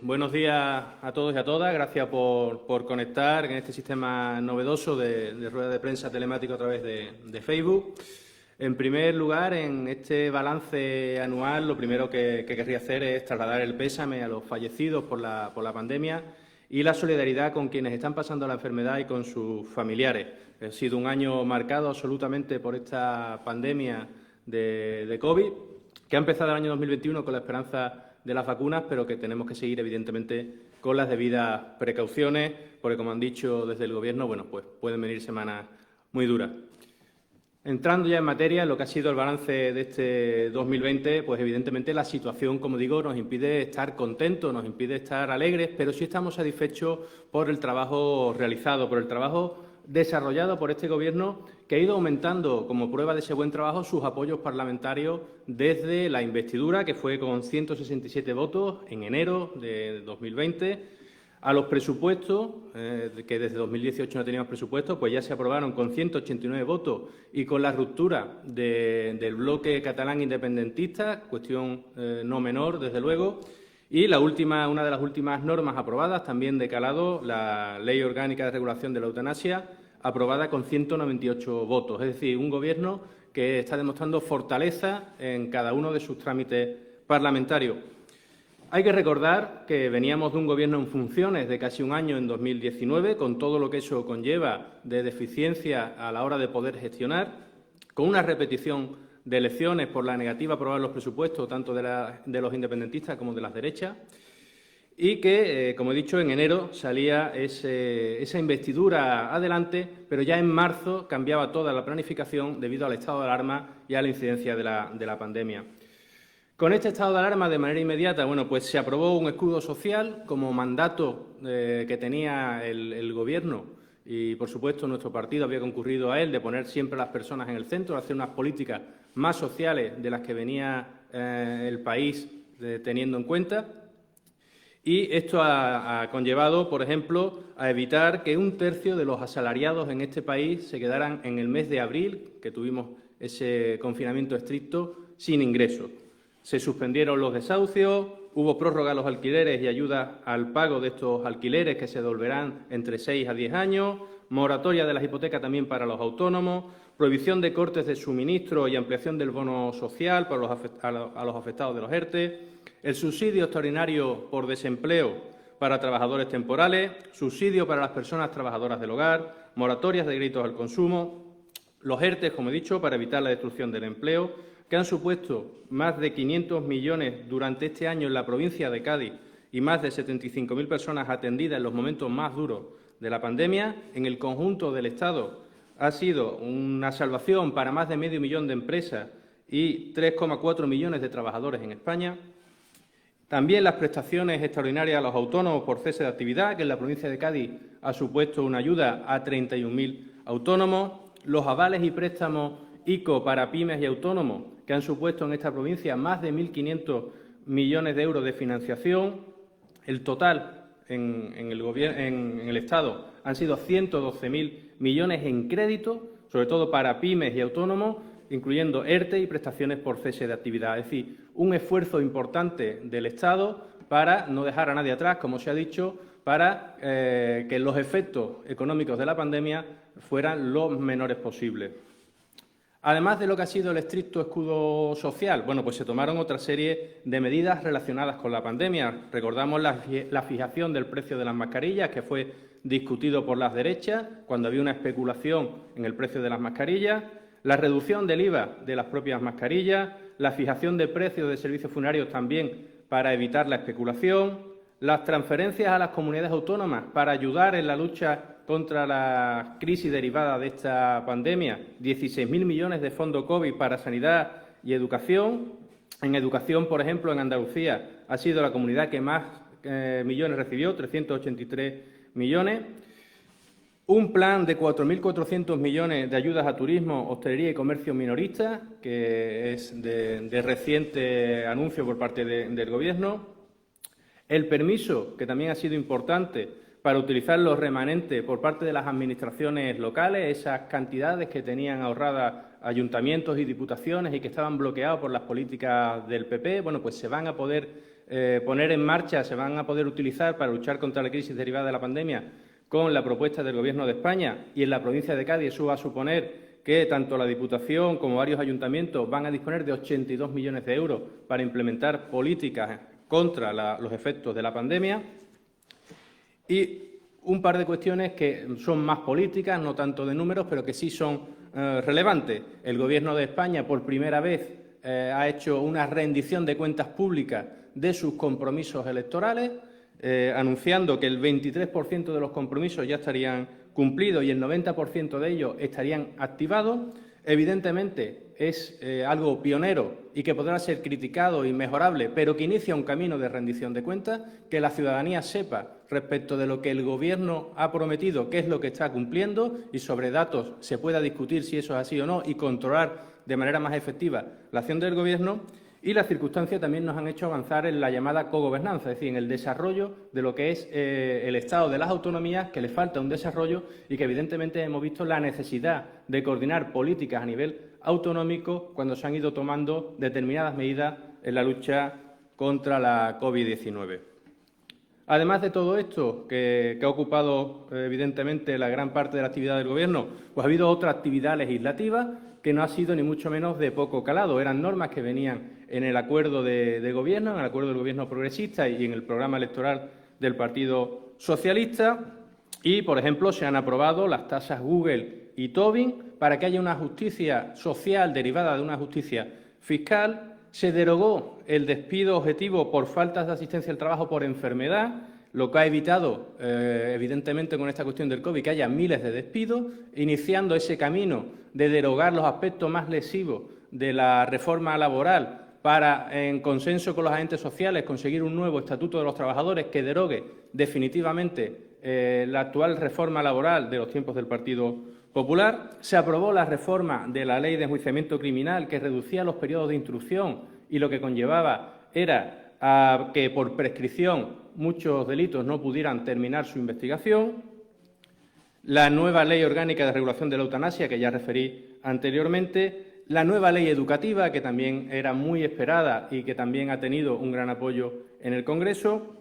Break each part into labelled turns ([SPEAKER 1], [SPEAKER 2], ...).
[SPEAKER 1] buenos días a todos y a todas. Gracias por conectar en este sistema novedoso de rueda de prensa telemático a través de Facebook. En primer lugar, en este balance anual, lo primero que querría hacer es trasladar el pésame a los fallecidos por la pandemia y la solidaridad con quienes están pasando la enfermedad y con sus familiares. Ha sido un año marcado absolutamente por esta pandemia de COVID, que ha empezado el año 2021 con la esperanza de las vacunas, pero que tenemos que seguir, evidentemente, con las debidas precauciones, porque, como han dicho desde el Gobierno, bueno, pues pueden venir semanas muy duras. Entrando ya en materia, en lo que ha sido el balance de este 2020, pues evidentemente la situación, como digo, nos impide estar contentos, nos impide estar alegres, pero sí estamos satisfechos por el trabajo realizado, por el trabajo desarrollado por este Gobierno, que ha ido aumentando, como prueba de ese buen trabajo, sus apoyos parlamentarios desde la investidura, que fue con 167 votos en enero de 2020, a los presupuestos, que desde 2018 no teníamos presupuestos, pues ya se aprobaron con 189 votos y con la ruptura del bloque catalán independentista, cuestión no menor, desde luego. Y una de las últimas normas aprobadas, también de calado, la Ley Orgánica de Regulación de la Eutanasia, aprobada con 198 votos. Es decir, un Gobierno que está demostrando fortaleza en cada uno de sus trámites parlamentarios. Hay que recordar que veníamos de un Gobierno en funciones de casi un año en 2019, con todo lo que eso conlleva de deficiencia a la hora de poder gestionar, con una repetición de elecciones por la negativa a aprobar los presupuestos, tanto de los independentistas como de las derechas, y que, como he dicho, en enero salía esa investidura adelante, pero ya en marzo cambiaba toda la planificación debido al estado de alarma y a la incidencia de la pandemia. Con este estado de alarma, de manera inmediata, bueno, pues se aprobó un escudo social como mandato que tenía el Gobierno y, por supuesto, nuestro partido había concurrido a él, de poner siempre a las personas en el centro, de hacer unas políticas más sociales de las que venía el país teniendo en cuenta. Y esto ha conllevado, por ejemplo, a evitar que un tercio de los asalariados en este país se quedaran en el mes de abril, que tuvimos ese confinamiento estricto, sin ingresos. Se suspendieron los desahucios, hubo prórroga a los alquileres y ayuda al pago de estos alquileres que se devolverán entre 6 a 10 años, moratoria de las hipotecas también para los autónomos, prohibición de cortes de suministro y ampliación del bono social para los afectados de los ERTE, el subsidio extraordinario por desempleo para trabajadores temporales, subsidio para las personas trabajadoras del hogar, moratorias de créditos al consumo, los ERTE, como he dicho, para evitar la destrucción del empleo, que han supuesto más de 500 millones durante este año en la provincia de Cádiz y más de 75.000 personas atendidas en los momentos más duros de la pandemia. En el conjunto del Estado ha sido una salvación para más de medio millón de empresas y 3,4 millones de trabajadores en España. También las prestaciones extraordinarias a los autónomos por cese de actividad, que en la provincia de Cádiz ha supuesto una ayuda a 31.000 autónomos. Los avales y préstamos ICO para pymes y autónomos, que han supuesto en esta provincia más de 1.500 millones de euros de financiación. El total en el Estado han sido 112.000 millones en crédito, sobre todo para pymes y autónomos, incluyendo ERTE y prestaciones por cese de actividad. Es decir, un esfuerzo importante del Estado para no dejar a nadie atrás, como se ha dicho, para que los efectos económicos de la pandemia fueran los menores posibles. Además de lo que ha sido el estricto escudo social, bueno, pues se tomaron otra serie de medidas relacionadas con la pandemia. Recordamos la fijación del precio de las mascarillas, que fue discutido por las derechas cuando había una especulación en el precio de las mascarillas, la reducción del IVA de las propias mascarillas, la fijación de precios de servicios funerarios también para evitar la especulación, las transferencias a las comunidades autónomas para ayudar en la lucha contra la crisis derivada de esta pandemia, 16.000 millones de fondo COVID para sanidad y educación. En educación, por ejemplo, en Andalucía ha sido la comunidad que más millones recibió, 383 millones. Un plan de 4.400 millones de ayudas a turismo, hostelería y comercio minorista, que es de reciente anuncio por parte del Gobierno. El permiso, que también ha sido importante, para utilizar los remanentes por parte de las administraciones locales, esas cantidades que tenían ahorradas ayuntamientos y diputaciones y que estaban bloqueados por las políticas del PP, bueno, pues se van a poder poner en marcha, se van a poder utilizar para luchar contra la crisis derivada de la pandemia con la propuesta del Gobierno de España, y en la provincia de Cádiz eso va a suponer que tanto la Diputación como varios ayuntamientos van a disponer de 82 millones de euros para implementar políticas contra los efectos de la pandemia. Y un par de cuestiones que son más políticas, no tanto de números, pero que sí son relevantes. El Gobierno de España, por primera vez, ha hecho una rendición de cuentas públicas de sus compromisos electorales, anunciando que el 23% de los compromisos ya estarían cumplidos y el 90% de ellos estarían activados. Evidentemente, es algo pionero y que podrá ser criticado y mejorable, pero que inicia un camino de rendición de cuentas, que la ciudadanía sepa respecto de lo que el Gobierno ha prometido, qué es lo que está cumpliendo, y sobre datos se pueda discutir si eso es así o no y controlar de manera más efectiva la acción del Gobierno. Y las circunstancias también nos han hecho avanzar en la llamada cogobernanza, es decir, en el desarrollo de lo que es el Estado de las autonomías, que le falta un desarrollo y que evidentemente hemos visto la necesidad de coordinar políticas a nivel autonómico cuando se han ido tomando determinadas medidas en la lucha contra la COVID-19. Además de todo esto, que ha ocupado evidentemente la gran parte de la actividad del Gobierno, pues ha habido otra actividad legislativa que no ha sido ni mucho menos de poco calado. Eran normas que venían en el acuerdo de Gobierno, en el acuerdo del Gobierno progresista y en el programa electoral del Partido Socialista. Y, por ejemplo, se han aprobado las tasas Google y Tobin para que haya una justicia social derivada de una justicia fiscal. Se derogó el despido objetivo por faltas de asistencia al trabajo por enfermedad, lo que ha evitado, evidentemente, con esta cuestión del COVID, que haya miles de despidos, iniciando ese camino de derogar los aspectos más lesivos de la reforma laboral para, en consenso con los agentes sociales, conseguir un nuevo Estatuto de los Trabajadores que derogue definitivamente la actual reforma laboral de los tiempos del Partido Popular. Se aprobó la reforma de la Ley de Enjuiciamiento Criminal, que reducía los periodos de instrucción y lo que conllevaba era a que por prescripción muchos delitos no pudieran terminar su investigación. La nueva Ley Orgánica de Regulación de la Eutanasia, que ya referí anteriormente. La nueva Ley Educativa, que también era muy esperada y que también ha tenido un gran apoyo en el Congreso.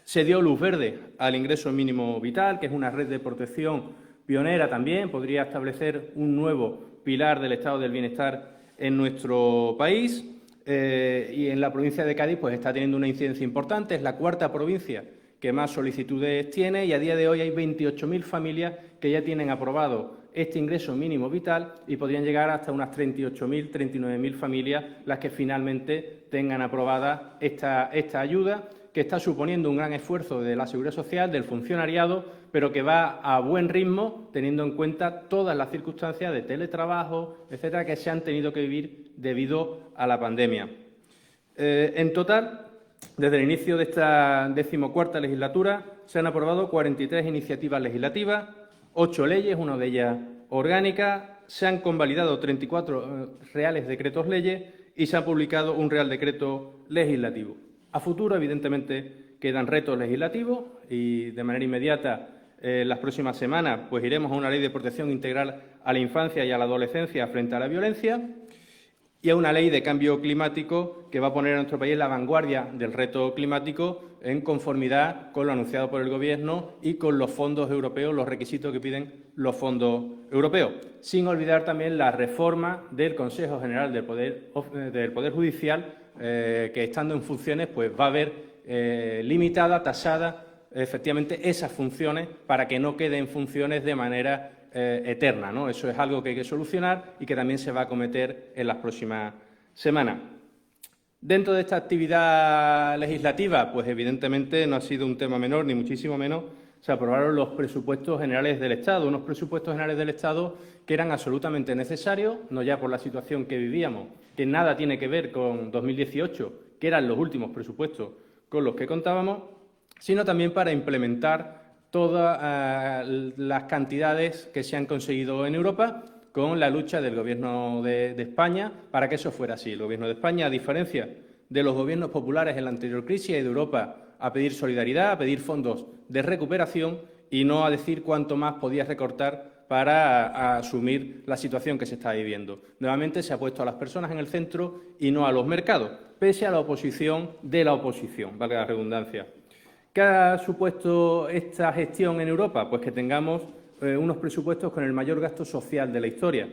[SPEAKER 1] Se dio luz verde al ingreso mínimo vital, que es una red de protección pionera también, podría establecer un nuevo pilar del estado del bienestar en nuestro país. Y en la provincia de Cádiz pues está teniendo una incidencia importante, es la cuarta provincia que más solicitudes tiene y a día de hoy hay 28.000 familias que ya tienen aprobado este ingreso mínimo vital y podrían llegar hasta unas 38.000, 39.000 familias las que finalmente tengan aprobada esta ayuda, que está suponiendo un gran esfuerzo de la Seguridad Social, del funcionariado, pero que va a buen ritmo, teniendo en cuenta todas las circunstancias de teletrabajo, etcétera, que se han tenido que vivir debido a la pandemia. En total, desde el inicio de esta 14ª legislatura, se han aprobado 43 iniciativas legislativas, 8 leyes, una de ellas orgánica, se han convalidado 34 reales decretos leyes y se ha publicado un Real Decreto Legislativo. A futuro, evidentemente, quedan retos legislativos y, de manera inmediata, las próximas semanas, pues iremos a una ley de protección integral a la infancia y a la adolescencia frente a la violencia y a una ley de cambio climático que va a poner a nuestro país en la vanguardia del reto climático en conformidad con lo anunciado por el Gobierno y con los fondos europeos, los requisitos que piden los fondos europeos. Sin olvidar también la reforma del Consejo General del Poder Judicial, que estando en funciones pues va a ver limitada, tasada, efectivamente esas funciones para que no queden funciones de manera eterna, ¿no? Eso es algo que hay que solucionar y que también se va a acometer en las próximas semanas. Dentro de esta actividad legislativa, pues evidentemente no ha sido un tema menor, ni muchísimo menos, se aprobaron los presupuestos generales del Estado, unos presupuestos generales del Estado que eran absolutamente necesarios, no ya por la situación que vivíamos, que nada tiene que ver con 2018, que eran los últimos presupuestos con los que contábamos, sino también para implementar todas las cantidades que se han conseguido en Europa con la lucha del Gobierno de España para que eso fuera así. El Gobierno de España, a diferencia de los gobiernos populares en la anterior crisis, ha ido a Europa a pedir solidaridad, a pedir fondos de recuperación y no a decir cuánto más podía recortar para asumir la situación que se está viviendo. Nuevamente se ha puesto a las personas en el centro y no a los mercados, pese a la oposición de la oposición, valga la redundancia. ¿Qué ha supuesto esta gestión en Europa? Pues que tengamos unos presupuestos con el mayor gasto social de la historia,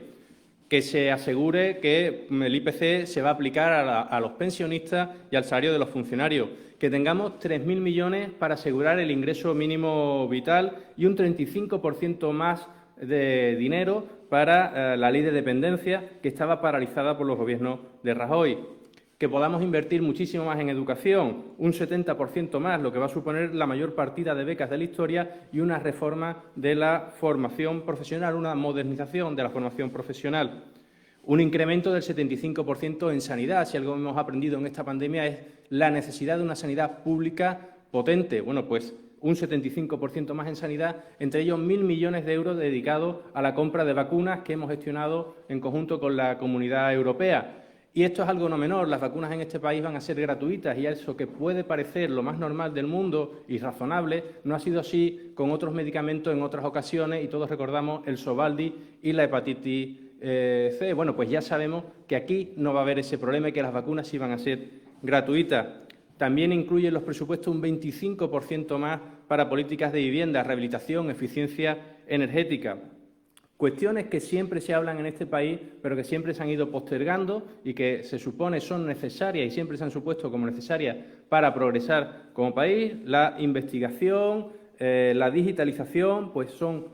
[SPEAKER 1] que se asegure que el IPC se va a aplicar a los pensionistas y al salario de los funcionarios, que tengamos 3.000 millones para asegurar el ingreso mínimo vital y un 35% más de dinero para la ley de dependencia, que estaba paralizada por los gobiernos de Rajoy. Que podamos invertir muchísimo más en educación, un 70% más, lo que va a suponer la mayor partida de becas de la historia y una reforma de la formación profesional, una modernización de la formación profesional. Un incremento del 75% en sanidad. Si algo hemos aprendido en esta pandemia es la necesidad de una sanidad pública potente. Bueno, pues un 75% más en sanidad, entre ellos 1.000 millones de euros dedicados a la compra de vacunas que hemos gestionado en conjunto con la Comunidad Europea. Y esto es algo no menor, las vacunas en este país van a ser gratuitas y eso que puede parecer lo más normal del mundo y razonable, no ha sido así con otros medicamentos en otras ocasiones y todos recordamos el Sovaldi y la hepatitis C. Bueno, pues ya sabemos que aquí no va a haber ese problema y que las vacunas sí van a ser gratuitas. También incluye en los presupuestos un 25% más para políticas de vivienda, rehabilitación, eficiencia energética. Cuestiones que siempre se hablan en este país, pero que siempre se han ido postergando y que se supone son necesarias y siempre se han supuesto como necesarias para progresar como país. La investigación, la digitalización, pues son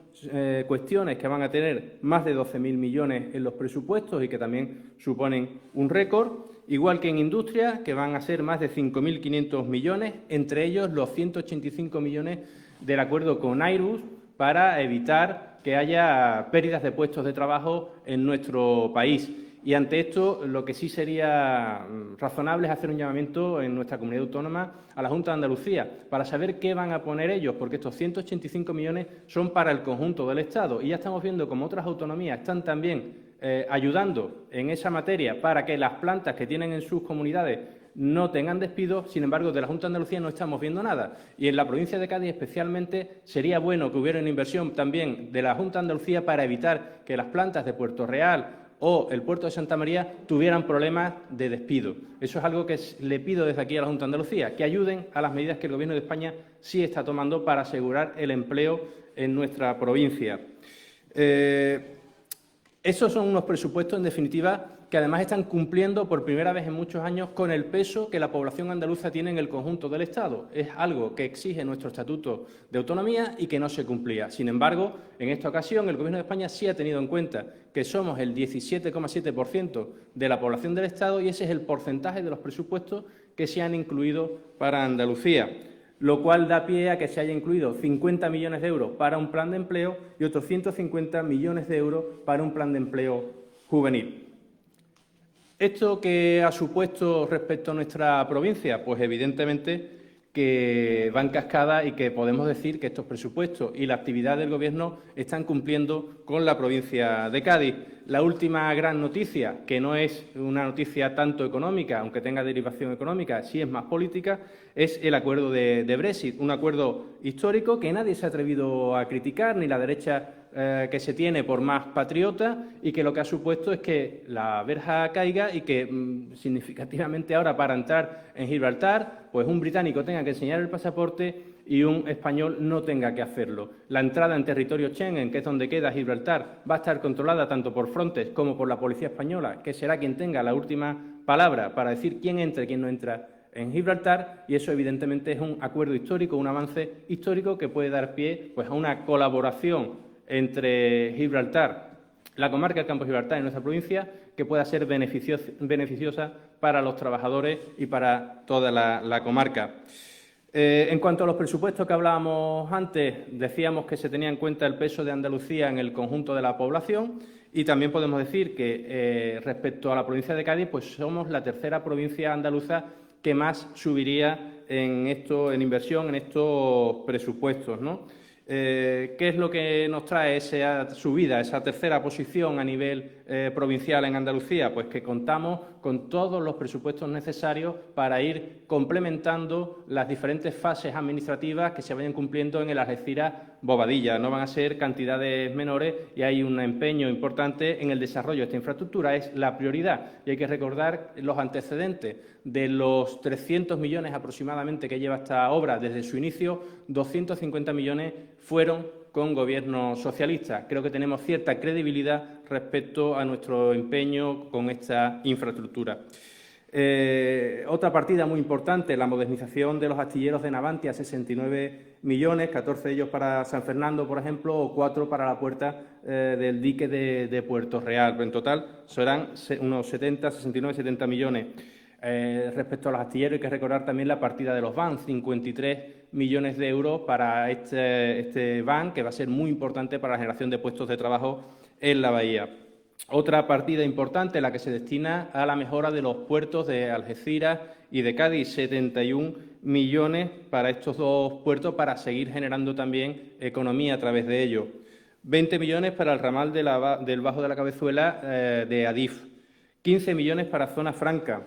[SPEAKER 1] cuestiones que van a tener más de 12.000 millones en los presupuestos y que también suponen un récord. Igual que en industria, que van a ser más de 5.500 millones, entre ellos los 185 millones del acuerdo con Airbus para evitar que haya pérdidas de puestos de trabajo en nuestro país. Y ante esto, lo que sí sería razonable es hacer un llamamiento en nuestra comunidad autónoma a la Junta de Andalucía para saber qué van a poner ellos, porque estos 185 millones son para el conjunto del Estado. Y ya estamos viendo cómo otras autonomías están también ayudando en esa materia para que las plantas que tienen en sus comunidades no tengan despidos. Sin embargo, de la Junta de Andalucía no estamos viendo nada. Y en la provincia de Cádiz especialmente sería bueno que hubiera una inversión también de la Junta de Andalucía para evitar que las plantas de Puerto Real o el puerto de Santa María tuvieran problemas de despido. Eso es algo que le pido desde aquí a la Junta de Andalucía, que ayuden a las medidas que el Gobierno de España sí está tomando para asegurar el empleo en nuestra provincia. Esos son unos presupuestos, en definitiva, que además están cumpliendo por primera vez en muchos años con el peso que la población andaluza tiene en el conjunto del Estado. Es algo que exige nuestro Estatuto de Autonomía y que no se cumplía. Sin embargo, en esta ocasión el Gobierno de España sí ha tenido en cuenta que somos el 17,7% de la población del Estado y ese es el porcentaje de los presupuestos que se han incluido para Andalucía, lo cual da pie a que se haya incluido 50 millones de euros para un plan de empleo y otros 150 millones de euros para un plan de empleo juvenil. ¿Esto qué ha supuesto respecto a nuestra provincia? Pues evidentemente que va en cascada y que podemos decir que estos presupuestos y la actividad del Gobierno están cumpliendo con la provincia de Cádiz. La última gran noticia, que no es una noticia tanto económica, aunque tenga derivación económica, sí es más política, es el acuerdo de Brexit, un acuerdo histórico que nadie se ha atrevido a criticar, ni la derecha que se tiene por más patriota, y que lo que ha supuesto es que la verja caiga y que significativamente ahora para entrar en Gibraltar, pues un británico tenga que enseñar el pasaporte y un español no tenga que hacerlo. La entrada en territorio Schengen, que es donde queda Gibraltar, va a estar controlada tanto por Frontex como por la Policía Española, que será quien tenga la última palabra para decir quién entra y quién no entra en Gibraltar, y eso evidentemente es un acuerdo histórico, un avance histórico que puede dar pie pues, a una colaboración entre Gibraltar, la comarca del Campo de Gibraltar y nuestra provincia, que pueda ser beneficiosa para los trabajadores y para toda la comarca. En cuanto a los presupuestos que hablábamos antes, decíamos que se tenía en cuenta el peso de Andalucía en el conjunto de la población y también podemos decir que respecto a la provincia de Cádiz, pues somos la tercera provincia andaluza que más subiría en inversión en estos presupuestos, ¿no? ¿Qué es lo que nos trae esa subida, esa tercera posición a nivel provincial en Andalucía? Pues que contamos con todos los presupuestos necesarios para ir complementando las diferentes fases administrativas que se vayan cumpliendo en el Algeciras-Bobadilla. No van a ser cantidades menores y hay un empeño importante en el desarrollo de esta infraestructura. Es la prioridad y hay que recordar los antecedentes. De los 300 millones aproximadamente que lleva esta obra desde su inicio, 250 millones fueron con Gobierno socialista. Creo que tenemos cierta credibilidad respecto a nuestro empeño con esta infraestructura. Otra partida muy importante, la modernización de los astilleros de Navantia, 69 millones, 14 de ellos para San Fernando, por ejemplo, o 4 para la puerta del dique de Puerto Real. En total serán unos 69, 70 millones. Respecto a los astilleros, hay que recordar también la partida de los van, 53 millones de euros para este van, que va a ser muy importante para la generación de puestos de trabajo en la bahía. Otra partida importante, la que se destina a la mejora de los puertos de Algeciras y de Cádiz, 71 millones para estos dos puertos para seguir generando también economía a través de ellos. 20 millones para el ramal del Bajo de la Cabezuela de Adif. 15 millones para Zona Franca.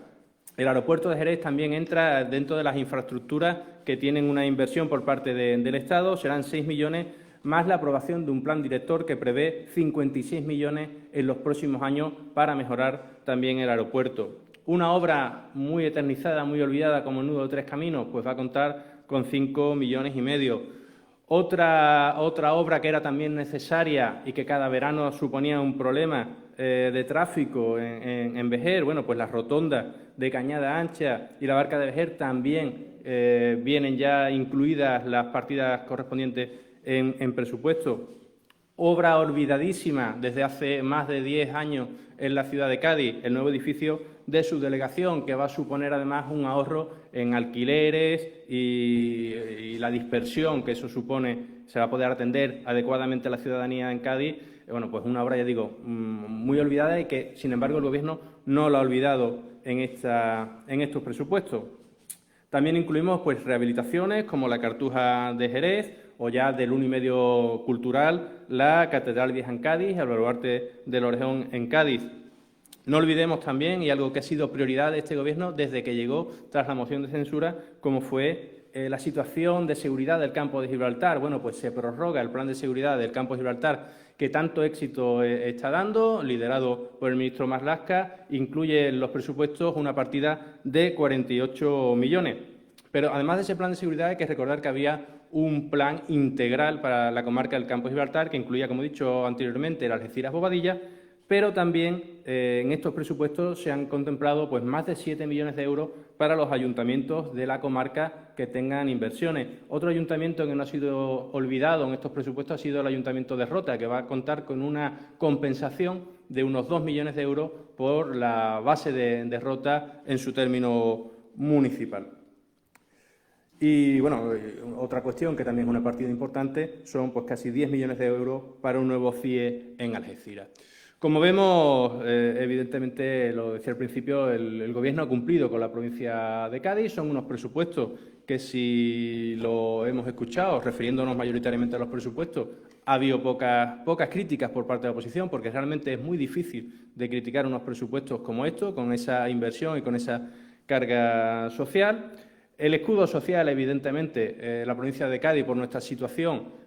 [SPEAKER 1] El aeropuerto de Jerez también entra dentro de las infraestructuras que tienen una inversión por parte del Estado. Serán 6 millones más la aprobación de un plan director que prevé 56 millones en los próximos años para mejorar también el aeropuerto. Una obra muy eternizada, muy olvidada como el Nudo de Tres Caminos, pues va a contar con 5 millones y medio. Otra obra que era también necesaria y que cada verano suponía un problema de tráfico en Vejer, bueno, pues las rotondas de Cañada Ancha y la Barca de Vejer también vienen ya incluidas las partidas correspondientes en presupuesto. Obra olvidadísima desde hace más de 10 años en la ciudad de Cádiz, el nuevo edificio de su delegación, que va a suponer además un ahorro en alquileres y la dispersión que eso supone, se va a poder atender adecuadamente a la ciudadanía en Cádiz. Bueno, pues una obra, ya digo, muy olvidada y que, sin embargo, el Gobierno no la ha olvidado en estos presupuestos. También incluimos pues rehabilitaciones como la Cartuja de Jerez o ya del 1,5 cultural, la Catedral Vieja en Cádiz, el Baluarte del Orejón en Cádiz. No olvidemos también, y algo que ha sido prioridad de este Gobierno desde que llegó tras la moción de censura, como fue la situación de seguridad del campo de Gibraltar. Bueno, pues se prorroga el plan de seguridad del campo de Gibraltar que tanto éxito está dando, liderado por el ministro Marlaska, incluye en los presupuestos una partida de 48 millones. Pero además de ese plan de seguridad hay que recordar que había un plan integral para la comarca del campo de Gibraltar que incluía, como he dicho anteriormente, el Algeciras-Bobadilla, pero también en estos presupuestos se han contemplado pues, más de 7 millones de euros para los ayuntamientos de la comarca que tengan inversiones. Otro ayuntamiento que no ha sido olvidado en estos presupuestos ha sido el Ayuntamiento de Rota, que va a contar con una compensación de unos 2 millones de euros por la base de Rota en su término municipal. Y, bueno, otra cuestión que también es una partida importante son pues, casi 10 millones de euros para un nuevo CIE en Algeciras. Como vemos, evidentemente, lo decía al principio, el Gobierno ha cumplido con la provincia de Cádiz. Son unos presupuestos que, si lo hemos escuchado, refiriéndonos mayoritariamente a los presupuestos, ha habido pocas críticas por parte de la oposición, porque realmente es muy difícil de criticar unos presupuestos como estos, con esa inversión y con esa carga social. El escudo social, evidentemente, la provincia de Cádiz, por nuestra situación,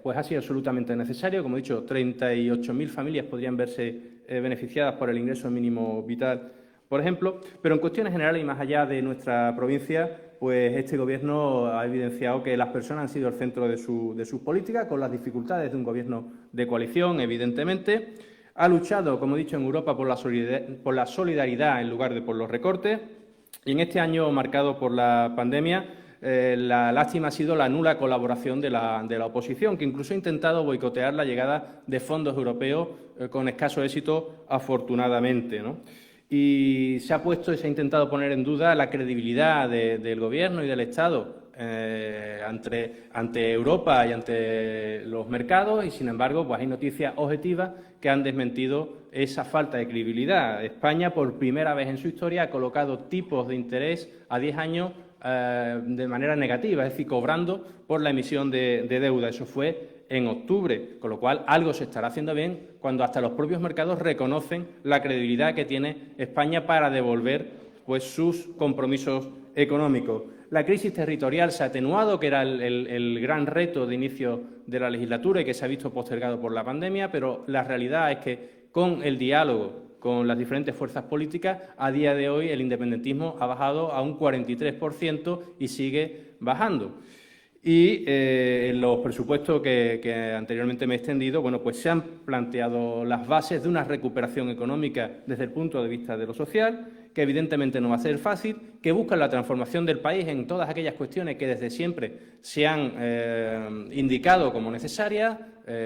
[SPEAKER 1] pues ha sido absolutamente necesario. Como he dicho, 38.000 familias podrían verse beneficiadas por el ingreso mínimo vital, por ejemplo. Pero en cuestiones generales y más allá de nuestra provincia, pues este Gobierno ha evidenciado que las personas han sido el centro de sus políticas, con las dificultades de un Gobierno de coalición, evidentemente. Ha luchado, como he dicho, en Europa por la solidaridad en lugar de por los recortes. Y en este año marcado por la pandemia, la lástima ha sido la nula colaboración de la oposición, que incluso ha intentado boicotear la llegada de fondos europeos con escaso éxito, afortunadamente, ¿no? Y se ha puesto y se ha intentado poner en duda la credibilidad del Gobierno y del Estado ante Europa y ante los mercados y, sin embargo, pues hay noticias objetivas que han desmentido esa falta de credibilidad. España, por primera vez en su historia, ha colocado tipos de interés a 10 años de manera negativa, es decir, cobrando por la emisión de deuda. Eso fue en octubre, con lo cual algo se estará haciendo bien cuando hasta los propios mercados reconocen la credibilidad que tiene España para devolver pues, sus compromisos económicos. La crisis territorial se ha atenuado, que era el gran reto de inicio de la legislatura y que se ha visto postergado por la pandemia, pero la realidad es que con el diálogo con las diferentes fuerzas políticas, a día de hoy el independentismo ha bajado a un 43% y sigue bajando. Y en los presupuestos que anteriormente me he extendido, bueno, pues se han planteado las bases de una recuperación económica desde el punto de vista de lo social, que evidentemente no va a ser fácil, que buscan la transformación del país en todas aquellas cuestiones que desde siempre se han indicado como necesarias,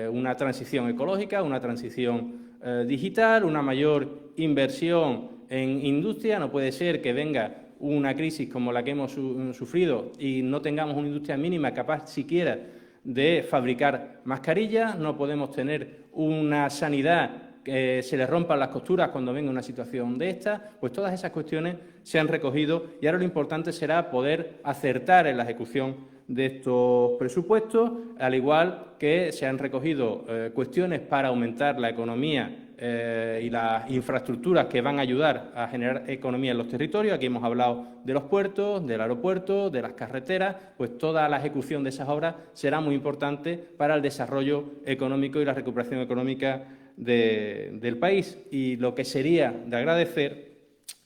[SPEAKER 1] una transición ecológica, una transición digital, una mayor inversión en industria. No puede ser que venga una crisis como la que hemos sufrido y no tengamos una industria mínima capaz siquiera de fabricar mascarillas. No podemos tener una sanidad que se le rompan las costuras cuando venga una situación de esta. Pues todas esas cuestiones se han recogido y ahora lo importante será poder acertar en la ejecución de estos presupuestos, al igual que se han recogido cuestiones para aumentar la economía y las infraestructuras que van a ayudar a generar economía en los territorios. Aquí hemos hablado de los puertos, del aeropuerto, de las carreteras. Pues toda la ejecución de esas obras será muy importante para el desarrollo económico y la recuperación económica del país. Y lo que sería de agradecer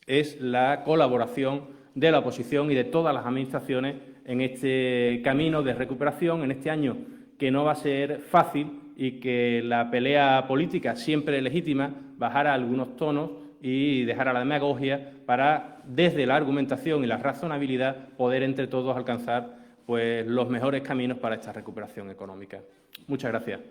[SPEAKER 1] es la colaboración de la oposición y de todas las administraciones en este camino de recuperación, en este año que no va a ser fácil y que la pelea política, siempre legítima, bajara algunos tonos y dejara la demagogia para, desde la argumentación y la razonabilidad, poder entre todos alcanzar pues, los mejores caminos para esta recuperación económica. Muchas gracias.